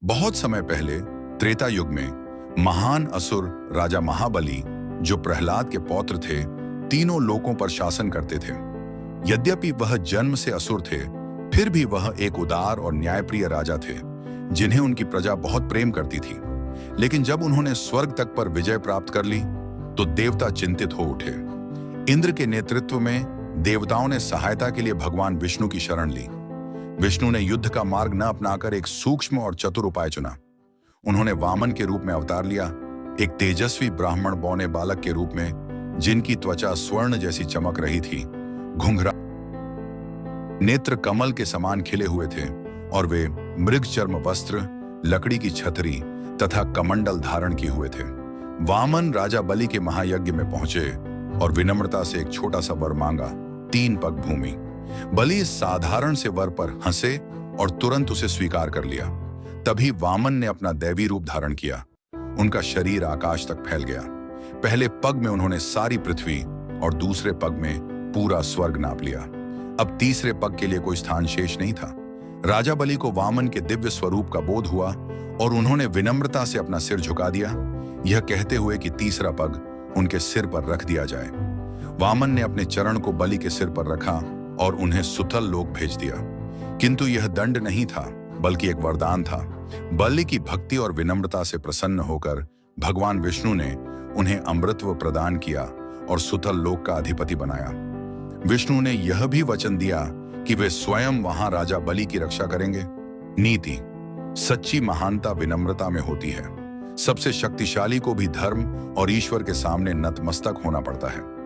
बहुत समय पहले त्रेता युग में महान असुर राजा महाबली, जो प्रहलाद के पौत्र थे, तीनों लोकों पर शासन करते थे। यद्यपि वह जन्म से असुर थे, फिर भी वह एक उदार और न्यायप्रिय राजा थे, जिन्हें उनकी प्रजा बहुत प्रेम करती थी। लेकिन जब उन्होंने स्वर्ग तक पर विजय प्राप्त कर ली, तो देवता चिंतित हो उठे। इंद्र के नेतृत्व में देवताओं ने सहायता के लिए भगवान विष्णु की शरण ली। विष्णु ने युद्ध का मार्ग न अपनाकर एक सूक्ष्म और चतुर उपाय चुना। उन्होंने वामन के रूप में अवतार लिया, एक तेजस्वी ब्राह्मण बौने बालक के रूप में, जिनकी त्वचा स्वर्ण जैसी चमक रही थी, घुंघरा नेत्र कमल के समान खिले हुए थे, और वे मृग चर्म वस्त्र, लकड़ी की छतरी तथा कमंडल धारण किए हुए थे। वामन राजा बलि के महायज्ञ में पहुंचे और विनम्रता से एक छोटा सा वर मांगा, 3 पग भूमि। बलि इस साधारण से वर पर हंसे और तुरंत उसे स्वीकार कर लिया। तभी वामन ने अपना दैवी रूप धारण किया। उनका शरीर आकाश तक फैल गया। पहले पग में उन्होंने सारी पृथ्वी और दूसरे पग में पूरा स्वर्ग नाप लिया। अब तीसरे पग के लिए कोई स्थान शेष नहीं था। राजा बलि को वामन के दिव्य स्वरूप का बोध हुआ और उन्होंने विनम्रता से अपना सिर झुका दिया, यह कहते हुए कि तीसरा पग उनके सिर पर रख दिया जाए। वामन ने अपने चरण को बलि के सिर पर रखा और उन्हें सुतल लोक भेज दिया। किंतु यह दंड नहीं था, बल्कि एक वरदान था। बलि की भक्ति और विनम्रता से प्रसन्न होकर भगवान विष्णु ने उन्हें अमृतत्व प्रदान किया और सुतल लोक का अधिपति बनाया। विष्णु ने यह भी वचन दिया कि वे स्वयं वहां राजा बलि की रक्षा करेंगे। नीति: सच्ची महानता विनम्रता में होती है। सबसे शक्तिशाली को भी धर्म और ईश्वर के सामने नतमस्तक होना पड़ता है।